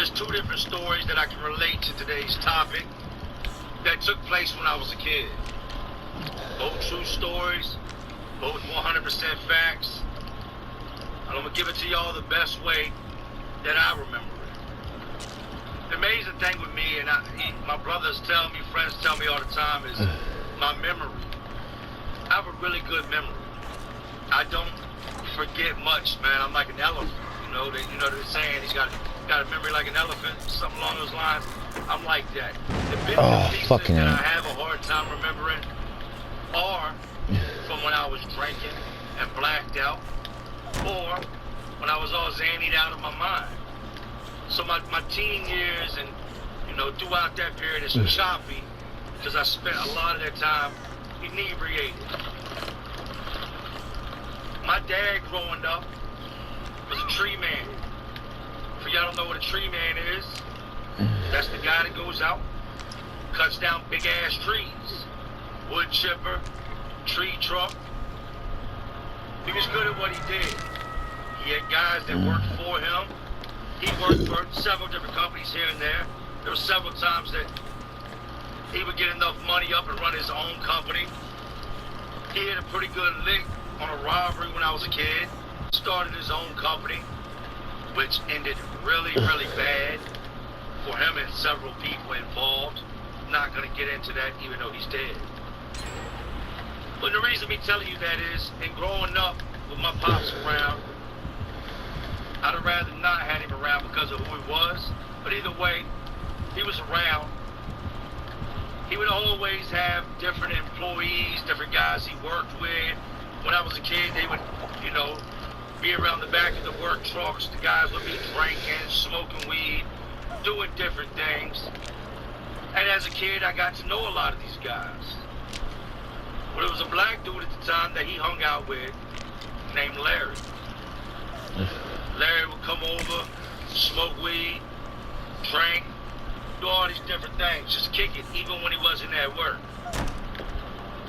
there's two different stories that I can relate to today's topic that took place when I was a kid. Both true stories, both 100% facts. And I'm gonna give it to y'all the best way that I remember it. The amazing thing with me, and my brothers tell me, friends tell me all the time, is my memory. I have a really good memory. I don't forget much, man. I'm like an elephant. They're saying he's got a memory like an elephant, something along those lines. I'm like that. The bits and pieces that I have a hard time remembering are from when I was drinking and blacked out, or when I was all zanied out of my mind. So my teen years and throughout that period is choppy because I spent a lot of that time inebriated. My dad growing up was a tree man. For y'all don't know what a tree man is, that's the guy that goes out, cuts down big ass trees. Wood chipper, tree truck. He was good at what he did. He had guys that worked for him. He worked for several different companies here and there. There were several times that he would get enough money up and run his own company. He had a pretty good lick on a robbery when I was a kid. Started his own company, which ended really, really bad for him and several people involved. Not gonna get into that even though he's dead. But the reason me telling you that is, in growing up with my pops around, I'd have rather not had him around because of who he was. But either way, he was around. He would always have different employees, different guys he worked with. When I was a kid, they would, be around the back of the work trucks. The guys would be drinking, smoking weed, doing different things. And as a kid, I got to know a lot of these guys. But it was a black dude at the time that he hung out with named Larry. Larry would come over, smoke weed, drink, do all these different things, just kick it, even when he wasn't at work.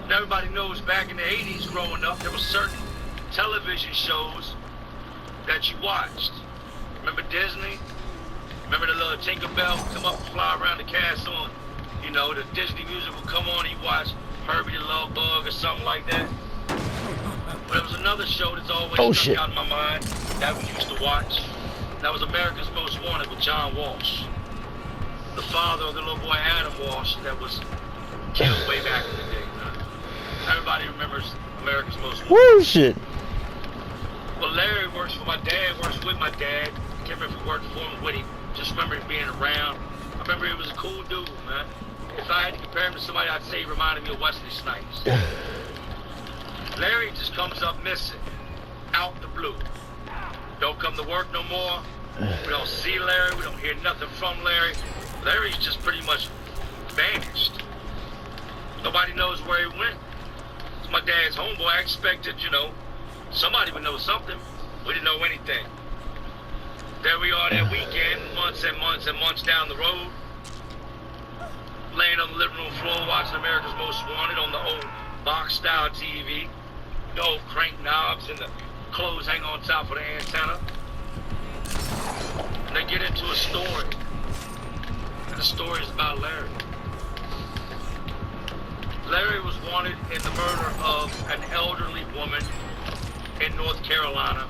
And everybody knows back in the 80s growing up, there were certain television shows that you watched. Remember Disney? Remember the little Tinkerbell would come up and fly around the castle and, the Disney music would come on and you watch Herbie the Love Bug or something like that? But there was another show that's always stuck out in my mind that we used to watch. That was America's Most Wanted with John Walsh. The father of the little boy Adam Walsh that was killed way back in the day. Everybody remembers America's Most Wanted. Woo shit. Well, Larry works for my dad, works with my dad. I can't remember if he worked for him or with him. Just remember him being around. I remember he was a cool dude, man. If I had to compare him to somebody, I'd say he reminded me of Wesley Snipes. Larry just comes up missing, out the blue. Don't come to work no more. We don't see Larry. We don't hear nothing from Larry. Larry's just pretty much vanished. Nobody knows where he went. It's my dad's homeboy. I expected, somebody would know something. We didn't know anything. There we are that weekend, months and months and months down the road, laying on the living room floor watching America's Most Wanted on the old box-style TV. The old crank knobs and the clothes hang on top of the antenna. And they get into a story. And the story is about Larry. Larry was wanted in the murder of an elderly woman in North Carolina.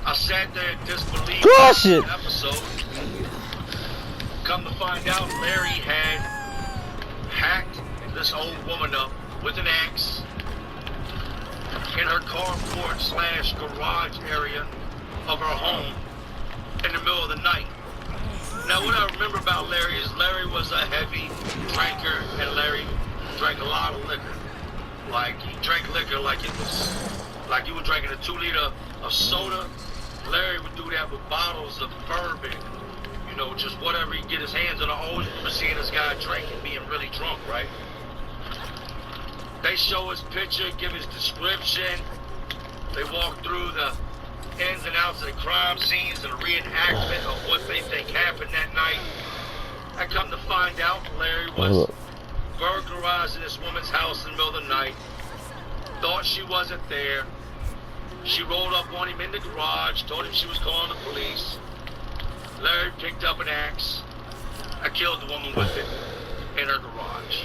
I sat there in disbelief in the episode. Come to find out, Larry had hacked this old woman up with an axe in her carport / garage area of her home in the middle of the night. Now, what I remember about Larry is Larry was a heavy drinker, and Larry drank a lot of liquor. Like, he drank liquor like it was, like you were drinking a 2-liter of soda. Larry would do that with bottles of bourbon, just whatever he get his hands on. I always remember seeing this guy drinking, being really drunk, right? They show his picture, give his description. They walk through the ins and outs of the crime scenes and a reenactment of what they think happened that night. I come to find out Larry was burglarizing this woman's house in the middle of the night. Thought she wasn't there. She rolled up on him in the garage, told him she was calling the police. Larry picked up an axe. I killed the woman with it in her garage.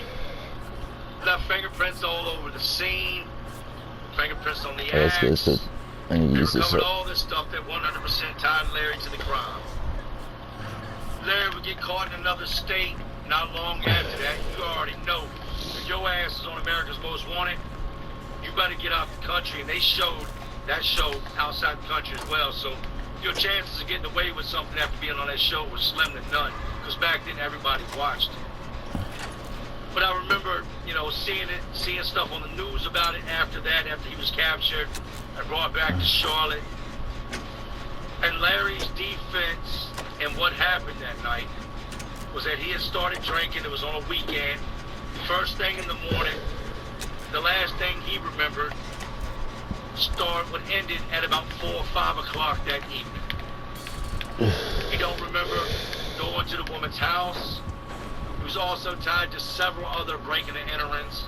Left fingerprints all over the scene. Fingerprints on the axe. Let's go. I need to use this recovered up. all this stuff that 100% tied Larry to the crime. Larry would get caught in another state not long after that. You already know. If your ass is on America's Most Wanted, you better get out the country. And they showed that show outside the country as well. So your chances of getting away with something after being on that show was slim to none. Because back then everybody watched it. But I remember, you know, seeing stuff on the news about it after that, after he was captured and brought back to Charlotte. And Larry's defense and what happened that night was that he had started drinking. It was on a weekend. First thing in the morning, the last thing he remembered ended at about 4 or 5 o'clock that evening. He don't remember going to the woman's house. He was also tied to several other breaking and enterings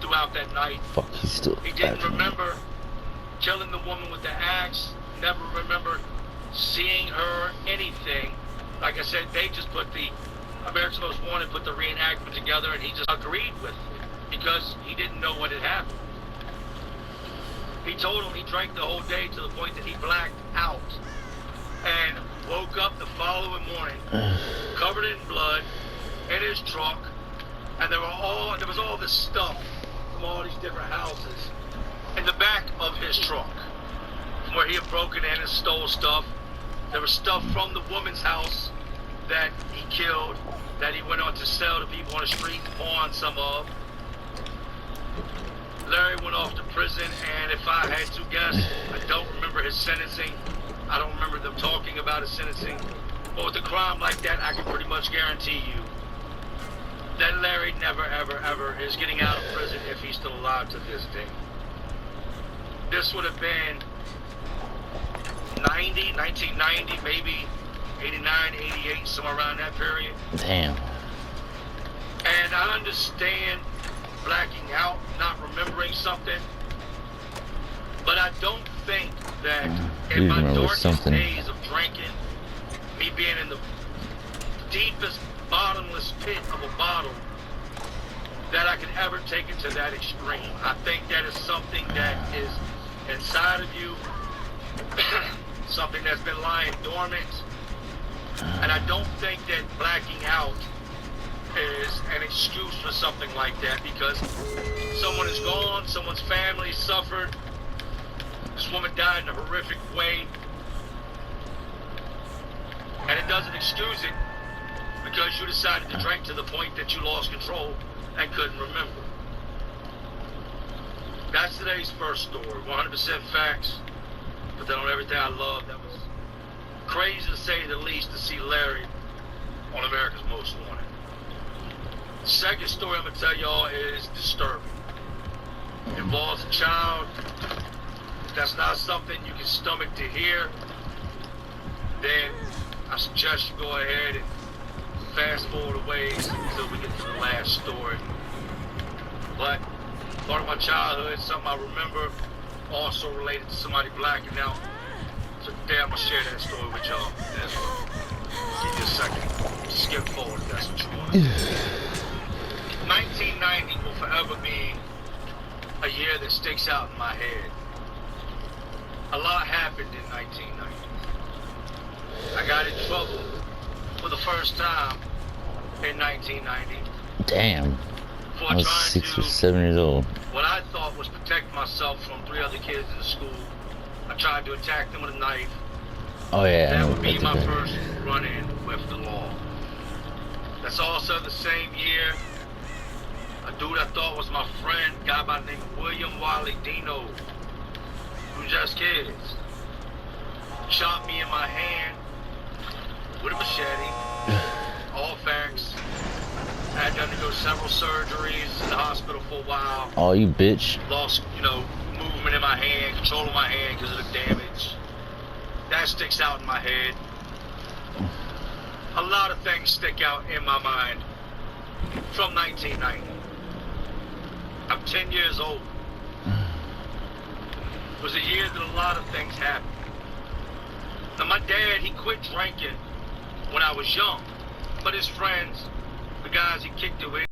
throughout that night. Fuck, he's still. He didn't remember killing the woman with the axe. Never remembered seeing her, anything. Like I said, they just put the America's Most Wanted, put the reenactment together, and he just agreed with it because he didn't know what had happened. He told him he drank the whole day to the point that he blacked out and woke up the following morning covered in blood in his truck, and there was all this stuff from all these different houses in the back of his truck from where he had broken in and stole stuff. There was stuff from the woman's house that he killed that he went on to sell to people on the street, pawn some of. Larry went off to prison, and if I had to guess, I don't remember his sentencing. I don't remember them talking about his sentencing. But with a crime like that, I can pretty much guarantee you that Larry never, ever, ever is getting out of prison if he's still alive to this day. This would have been 1990, maybe 89, 88, somewhere around that period. Damn. And I understand blacking out, not remembering something, but I don't think that in my darkest days of drinking, me being in the deepest, bottomless pit of a bottle, that I could ever take it to that extreme. I think that is something that is inside of you, something that's been lying dormant, and I don't think that blacking out is an excuse for something like that, because someone is gone, someone's family suffered, this woman died in a horrific way, and it doesn't excuse it because you decided to drink to the point that you lost control and couldn't remember. That's today's first story, 100% facts, but then on everything I love, that was crazy to say the least to see Larry on America's Most Wanted. Second story I'm going to tell y'all is disturbing. It involves a child. If that's not something you can stomach to hear, then I suggest you go ahead and fast forward a ways until we get to the last story. But part of my childhood, something I remember, also related to somebody blacking out. So today I'm going to share that story with y'all as well. Give you a second. Skip forward if that's what you want. 1990 will forever be a year that sticks out in my head. A lot happened in 1990. I got in trouble for the first time in 1990. Damn. I was 6 or 7 years old. What I thought was protect myself from 3 other kids in the school. I tried to attack them with a knife. Oh yeah, that would be my first run-in with the law. That's also the same year a dude I thought was my friend, a guy by the name of William Wiley Dino, from Just Kids, shot me in my hand with a machete. All facts. I had to undergo several surgeries in the hospital for a while. Oh, you bitch. Lost, movement in my hand, control of my hand because of the damage. That sticks out in my head. A lot of things stick out in my mind from 1990. I'm 10 years old. It was a year that a lot of things happened. Now my dad, he quit drinking was young. But his friends, the guys he kicked it with,